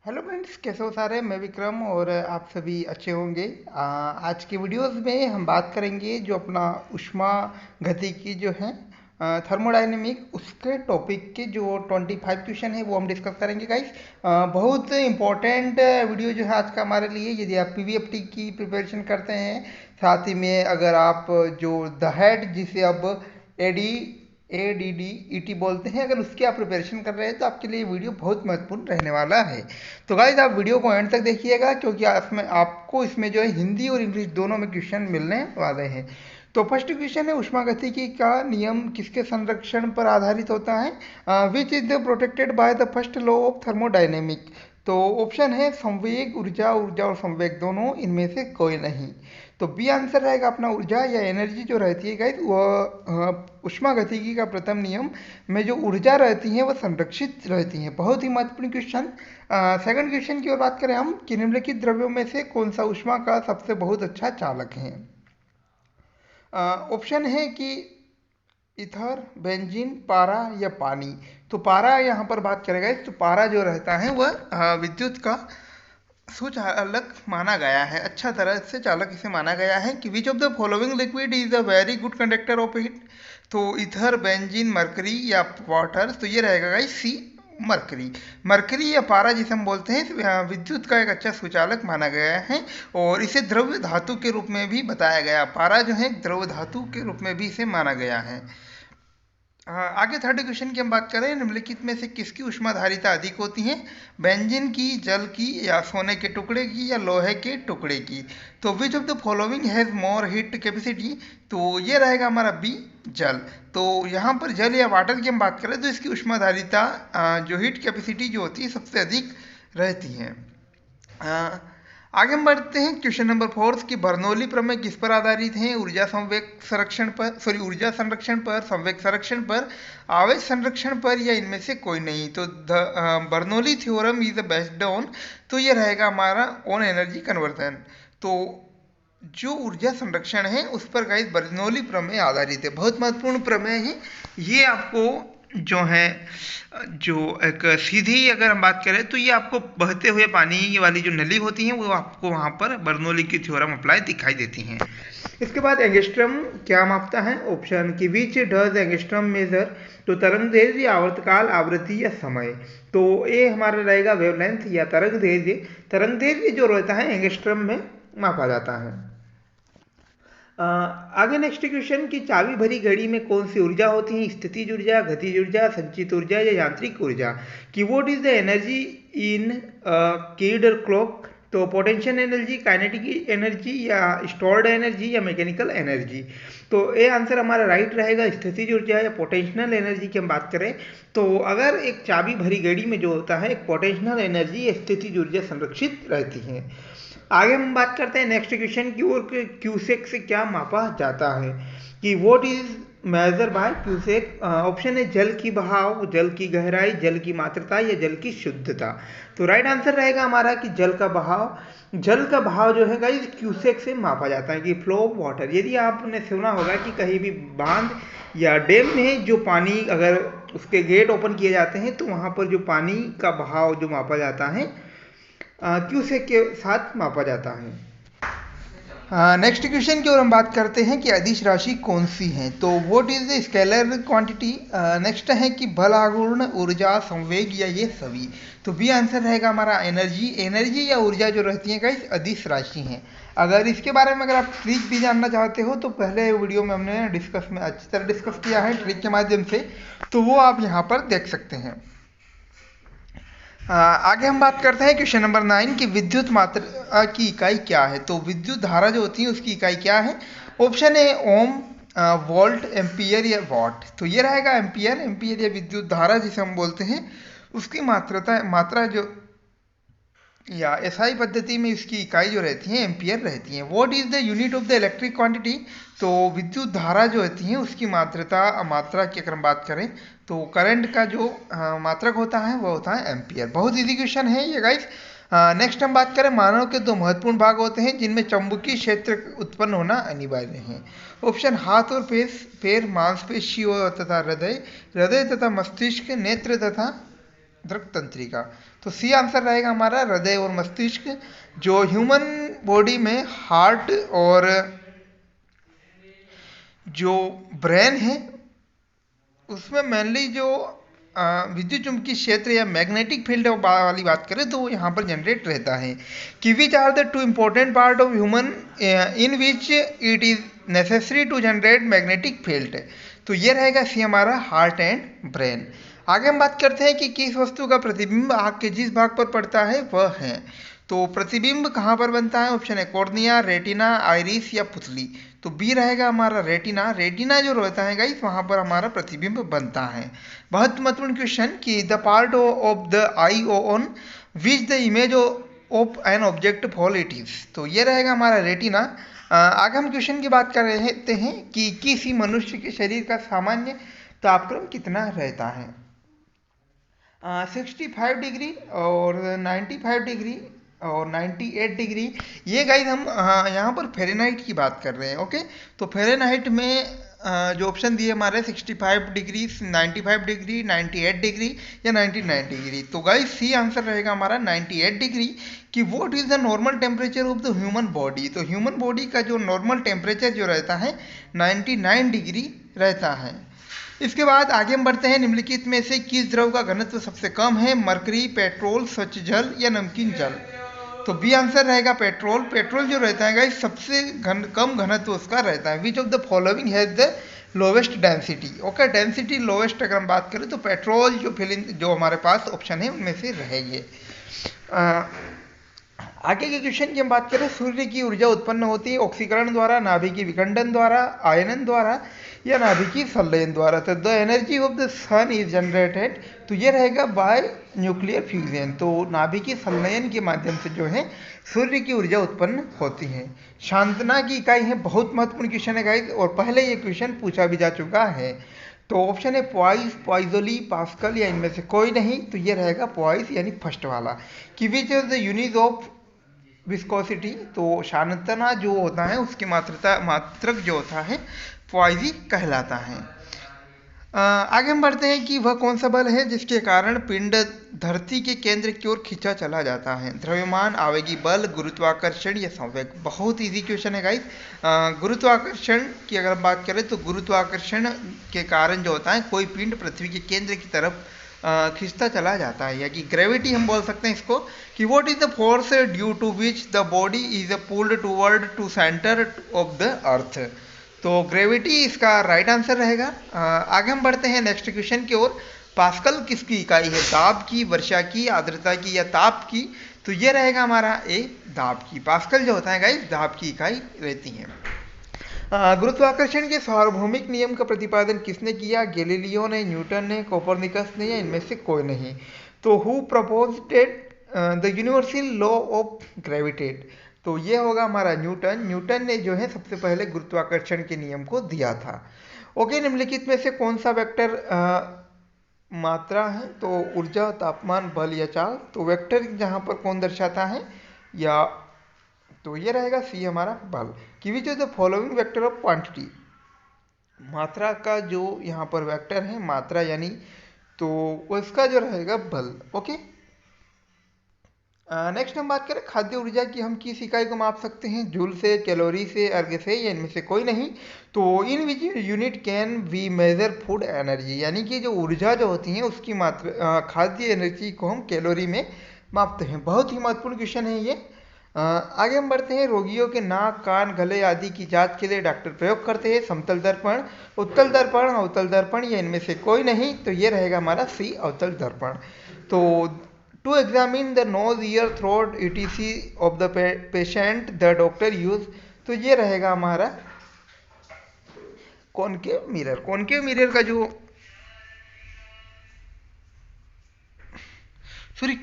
Hello friends, कैसे हो सारे। मैं विक्रम और आप सभी अच्छे होंगे। आज के वीडियोस में हम बात करेंगे जो अपना ऊष्मा गतिकी जो है थर्मोडायनेमिक, उसके टॉपिक के जो 25 क्वेश्चन है वो हम डिस्कस करेंगे गाइस। बहुत इंपॉर्टेंट वीडियो जो है आज का हमारे लिए, यदि आप पीवीएफटी की प्रिपरेशन करते हैं, साथ ही में अगर आप जो द हेड जिसे अब एडी ADDET बोलते हैं, अगर उसकी आप प्रिपरेशन कर रहे हैं तो आपके लिए ये वीडियो बहुत महत्वपूर्ण रहने वाला है। तो गाइज आप वीडियो को एंड तक देखिएगा, क्योंकि इसमें आपको इसमें जो है हिंदी और इंग्लिश दोनों में क्वेश्चन मिलने वाले हैं। तो फर्स्ट क्वेश्चन है, ऊष्मागतिकी का नियम किसके संरक्षण पर आधारित होता है? Which is the protected by the first law of thermodynamic. तो ऑप्शन है संवेग, ऊर्जा, ऊर्जा और संवेग दोनों, इनमें से कोई नहीं। तो बी आंसर रहेगा अपना ऊर्जा या एनर्जी जो रहती है गाइस, वह ऊष्मागतिकी का प्रथम नियम में जो ऊर्जा रहती है वह संरक्षित रहती है। बहुत ही महत्वपूर्ण क्वेश्चन। सेकंड क्वेश्चन की ओर बात करें हम कि निम्नलिखित द्रव्यों में से कौन सा ऊष्मा का सबसे बहुत अच्छा चालक है? ऑप्शन है कि इथर, बेंजीन, पारा या पानी। तो पारा यहाँ पर बात करेगा, तो पारा जो रहता है वह विद्युत का सुचालक माना गया है, अच्छा तरह से चालक इसे माना गया है। कि which of the following liquid is a very good conductor of heat. तो इथर, बेंजीन, मरकरी या वाटर। तो ये रहेगा गाइस सी, मरकरी। मरकरी या पारा जिसे हम बोलते हैं विद्युत का एक अच्छा सुचालक माना गया है, और इसे द्रव्य धातु के रूप में भी बताया गया। पारा जो है द्रव्य धातु के रूप में भी इसे माना गया है। हाँ, आगे थर्ड क्वेश्चन की हम बात करें, निम्नलिखित में से किसकी ऊष्माधारिता अधिक होती है? बेंजीन की, जल की, या सोने के टुकड़े की, या लोहे के टुकड़े की। तो which of the following has more heat capacity. तो ये रहेगा हमारा बी, जल। तो यहाँ पर जल या वाटर की हम बात करें तो इसकी ऊष्माधारिता जो हीट कैपेसिटी जो होती है सबसे अधिक रहती है। आगे हम बढ़ते हैं क्वेश्चन नंबर 4 की बर्नौली प्रमेय किस पर आधारित है? ऊर्जा संवेग संरक्षण पर, ऊर्जा संरक्षण पर, संवेग संरक्षण पर, आवेश संरक्षण पर, या इनमें से कोई नहीं। तो Bernoulli theorem is the based on. तो ये रहेगा हमारा ऑन एनर्जी कन्वर्जन। तो जो ऊर्जा संरक्षण है उस पर गाइस बर्नौली प्रमेय आधारित है। बहुत महत्वपूर्ण प्रमेय है ये। आपको जो है जो एक सीधी अगर हम बात करें तो ये आपको बहते हुए पानी वाली जो नली होती है वो आपको वहाँ पर बर्नौली की थ्योरम अप्लाई दिखाई देती हैं। इसके बाद एंगस्ट्रम क्या मापता है? ऑप्शन की विच डज एंगस्ट्रम मेजर। तो तरंग दैर्ध्य, आवर्तकाल, आवृत्ति या समय। तो ये हमारा रहेगा वेवलेंथ या तरंग दैर्ध्य। तरंग दैर्ध्य जो रहता है एंगस्ट्रम में मापा जाता है। आगे नेक्स्ट क्वेश्चन की चाबी भरी घड़ी में कौन सी ऊर्जा होती है? स्थितिज ऊर्जा, गतिज ऊर्जा, संचित ऊर्जा या यांत्रिक ऊर्जा। कि what is the energy in कीड क्लॉक। तो पोटेंशियल एनर्जी, काइनेटिक एनर्जी, या स्टोर्ड एनर्जी, या मैकेनिकल एनर्जी। तो ये आंसर हमारा राइट रहेगा, स्थितिज ऊर्जा या पोटेंशियल एनर्जी की हम बात करें तो अगर एक चाबी भरी घड़ी में जो होता है एक पोटेंशियल एनर्जी या स्थितिज ऊर्जा संरक्षित रहती है। आगे हम बात करते हैं नेक्स्ट क्वेश्चन की ओर, क्यूसेक से क्या मापा जाता है? कि what is measure by cusec. Option है जल की बहाव, जल की गहराई, जल की मात्रता, या जल की शुद्धता। तो राइट आंसर रहेगा हमारा कि जल का बहाव। जल का बहाव जो है गाइस क्यूसेक से मापा जाता है, कि फ्लो ऑफ वाटर। यदि आपने सुना होगा कि कहीं भी बांध या डैम में जो पानी अगर उसके गेट ओपन किए जाते हैं तो वहाँ पर जो पानी का बहाव जो मापा जाता है क्यूसेक के साथ मापा जाता है। नेक्स्ट क्वेश्चन की ओर हम बात करते हैं कि अदिश राशि कौन सी है। तो what is the scalar quantity. Next है कि बल, आघूर्ण, ऊर्जा, संवेग, या ये सभी। तो बी आंसर रहेगा हमारा एनर्जी। एनर्जी या ऊर्जा जो रहती है गाइस अदिश राशि हैं। अगर इसके बारे में अगर आप ट्रिक भी जानना चाहते हो तो पहले वीडियो में हमने डिस्कस में अच्छी तरह डिस्कस किया है ट्रिक के माध्यम से, तो वो आप यहाँ पर देख सकते हैं। आगे हम बात करते हैं क्वेश्चन नंबर 9 की विद्युत मात्रा की इकाई क्या है। तो विद्युत धारा जो होती है उसकी इकाई क्या है? ऑप्शन है ओम, वोल्ट, एम्पियर या वॉट। तो ये रहेगा एम्पियर। एम्पियर या विद्युत धारा जिसे हम बोलते हैं उसकी मात्रा जो या एसआई पद्धति में इसकी इकाई जो रहती है एम्पियर रहती है। What is the unit of the electric quantity. तो विद्युत धारा जो होती है उसकी मात्रा की अगर हम बात करें तो करंट का जो मात्रक होता है वो होता है एम्पियर। बहुत इजी क्वेश्चन है ये गाइस। नेक्स्ट हम बात करें मानव के दो महत्वपूर्ण भाग होते हैं जिनमें चुंबकीय क्षेत्र उत्पन्न होना अनिवार्य है। ऑप्शन हाथ और पैर, मांसपेशियों तथा हृदय, हृदय तथा मस्तिष्क, नेत्र तथा द्रक तंत्रिका। तो सी आंसर रहेगा हमारा हृदय और मस्तिष्क। जो ह्यूमन बॉडी में हार्ट और जो ब्रेन है उसमें मेनली जो विद्युत चुंबकीय क्षेत्र या मैग्नेटिक फील्ड वाली बात करें तो वो यहाँ पर जनरेट रहता है। कि which are the two important part of human in which it is necessary to generate magnetic field. तो ये रहेगा सी हमारा हार्ट एंड ब्रेन। आगे हम बात करते हैं कि किस वस्तु का प्रतिबिंब आँख के जिस भाग पर पड़ता है वह है। तो प्रतिबिंब कहाँ पर बनता है? ऑप्शन है कॉर्निया, रेटिना, आइरिस या पुतली। तो बी रहेगा हमारा रेटिना। रेटिना जो रहता है गाइस वहाँ पर हमारा प्रतिबिंब बनता है। बहुत महत्वपूर्ण क्वेश्चन कि the part of the I on which the image of an object fall it is. तो ये रहेगा हमारा रेटिना। आगे हम क्वेश्चन की बात कर रहे हैं कि किसी मनुष्य के शरीर का सामान्य तापक्रम कितना रहता है? 65 डिग्री और 95 डिग्री और 98 डिग्री। ये गाइस हम यहाँ पर फ़ारेनहाइट की बात कर रहे हैं। ओके, तो फ़ारेनहाइट में जो ऑप्शन दिए हमारे 65 डिग्री, 95 डिग्री, 98 डिग्री या 99 डिग्री। तो गाइस सी आंसर रहेगा हमारा 98 डिग्री। कि what is the normal temperature of the human body. तो ह्यूमन बॉडी का जो नॉर्मल टेम्परेचर जो रहता है 99 डिग्री रहता है। इसके बाद आगे हम बढ़ते हैं। निम्नलिखित में से किस द्रव का घनत्व सबसे कम है? मरकरी, पेट्रोल, स्वच्छ जल या नमकीन जल। तो बी आंसर रहेगा पेट्रोल। पेट्रोल जो रहता है गाइस सबसे कम घनत्व उसका रहता है। Which of the following has the lowest density. Okay, density lowest अगर हम बात करें तो पेट्रोल जो हमारे पास ऑप्शन है उनमें से रहेंगे। आगे के क्वेश्चन की हम बात करें। सूर्य की ऊर्जा उत्पन्न होती है ऑक्सीकरण द्वारा, नाभिकीय विखंडन द्वारा, आयनन द्वारा या नाभिकीय संलयन द्वारा। तो the energy of the sun is generated. तो ये रहेगा बाय न्यूक्लियर फ्यूजन। तो नाभिकीय संलयन के माध्यम से जो है सूर्य की ऊर्जा उत्पन्न होती है। सांत्वना की इकाई है। बहुत महत्वपूर्ण क्वेश्चन है गाइस और पहले ये क्वेश्चन पूछा भी जा चुका है। तो ऑप्शन है पॉइस, पॉइजोली, पास्कल या इनमें से कोई नहीं। तो ये रहेगा पॉइस यानी फर्स्ट वाला। कि which is the unit of viscosity. तो सांत्वना जो होता है उसकी मात्रक जो होता है पॉइजी कहलाता है। आगे हम बढ़ते हैं कि वह कौन सा बल है जिसके कारण पिंड धरती के केंद्र की ओर खींचा चला जाता है? द्रव्यमान, आवेगी बल, गुरुत्वाकर्षण या संवेग। बहुत इजी क्वेश्चन है गाइस। गुरुत्वाकर्षण की अगर हम बात करें तो गुरुत्वाकर्षण के कारण जो होता है कोई पिंड पृथ्वी के केंद्र की तरफ खींचता चला जाता है, या कि ग्रेविटी हम बोल सकते हैं इसको। कि what is the force due to which the body is pulled toward to centre of the earth. तो ग्रेविटी इसका राइट आंसर रहेगा। आगे हम बढ़ते हैं नेक्स्ट क्वेश्चन की ओर। पास्कल किसकी इकाई है? दाब की, वर्षा की, आर्द्रता की या ताप की। तो ये रहेगा हमारा ए दाब की। पास्कल जो होता है गाइस दाब की इकाई रहती है। गुरुत्वाकर्षण के सार्वभौमिक नियम का प्रतिपादन किसने किया? गैलीलियो ने, न्यूटन ने, कोपरनिकस ने या इनमें से कोई नहीं। तो who proposed the universal law of gravitate. तो ये होगा हमारा न्यूटन। न्यूटन ने जो है सबसे पहले गुरुत्वाकर्षण के नियम को दिया था। ओके, निम्नलिखित में से कौन सा वेक्टर मात्रा है? तो ऊर्जा, तापमान, बल या चाल। तो वेक्टर जहाँ पर कौन दर्शाता है या तो ये रहेगा सी हमारा बल। कि which is the following vector of quantity. मात्रा का जो यहाँ पर वेक्टर है मात्रा यानी तो उसका जो रहेगा बल। ओके, नेक्स्ट हम बात करें खाद्य ऊर्जा की। हम किस इकाई को माप सकते हैं? जूल से, कैलोरी से, अर्घ से या इनमें से कोई नहीं। तो in which unit can we measure food energy. यानी कि जो ऊर्जा जो होती है उसकी मात्रा खाद्य एनर्जी को हम कैलोरी में मापते हैं। बहुत ही महत्वपूर्ण क्वेश्चन है ये। आगे हम बढ़ते हैं। रोगियों के नाक, कान, गले आदि की जांच के लिए डॉक्टर प्रयोग करते हैं समतल दर्पण, उत्तल दर्पण, अवतल दर्पण या इनमें से कोई नहीं। तो ये रहेगा हमारा सी अवतल दर्पण। तो to examine the nose, ear, throat etc of the patient the doctor use. तो ये रहेगा हमारा कॉनकेव मिरर। कॉनकेव मिरर का जो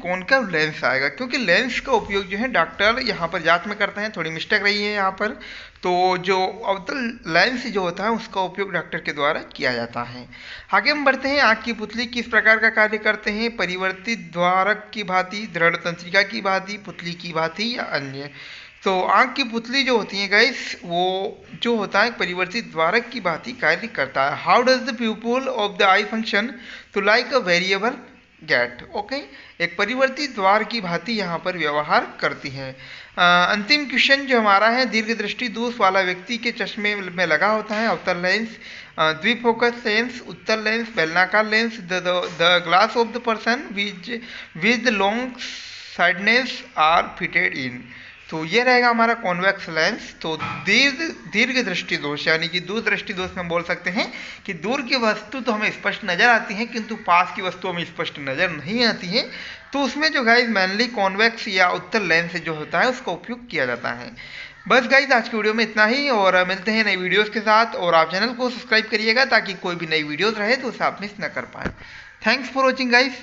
कॉनकेव लेंस आएगा, क्योंकि लेंस का उपयोग जो है डॉक्टर यहाँ पर जांच में करते हैं। थोड़ी मिस्टेक रही है यहाँ पर। तो जो अवतल लेंस जो होता है उसका उपयोग डॉक्टर के द्वारा किया जाता है। आगे हम बढ़ते हैं। आँख की पुतली किस प्रकार का कार्य करते हैं? परिवर्तित द्वारक की भांति, दृढ़ तंत्रिका की भांति, पुतली की भांति या अन्य। तो आँख की पुतली जो होती है गाइस वो जो होता है परिवर्तित द्वारक की भांति कार्य करता है। How does the pupil of the eye function? तो like a variable gate. Okay, एक परिवर्तित द्वार की भांति यहाँ पर व्यवहार करती हैं। अंतिम क्वेश्चन जो हमारा है, दीर्घ दृष्टि दोष वाला व्यक्ति के चश्मे में लगा होता है अवतल लेंस, द्विफोकस लेंस, उत्तल लेंस, बेलनाकार lens, the glass of the person with long sightedness are fitted in. तो ये रहेगा हमारा कॉन्वेक्स लेंस। तो दीर्घ दृष्टि दोष यानी कि दूरदृष्टि दोष में बोल सकते हैं कि दूर की वस्तु तो हमें स्पष्ट नजर आती है किंतु पास की वस्तु हमें स्पष्ट नजर नहीं आती है। तो उसमें जो गाइज मेनली कॉन्वेक्स या उत्तल लेंस जो होता है उसका उपयोग किया जाता है। बस गाइज आज की वीडियो में इतना ही, और मिलते हैं नई वीडियोस के साथ। और आप चैनल को सब्सक्राइब करिएगा ताकि कोई भी नई वीडियोस रहे तो उसे आप मिस न कर पाए। Thanks for watching guys.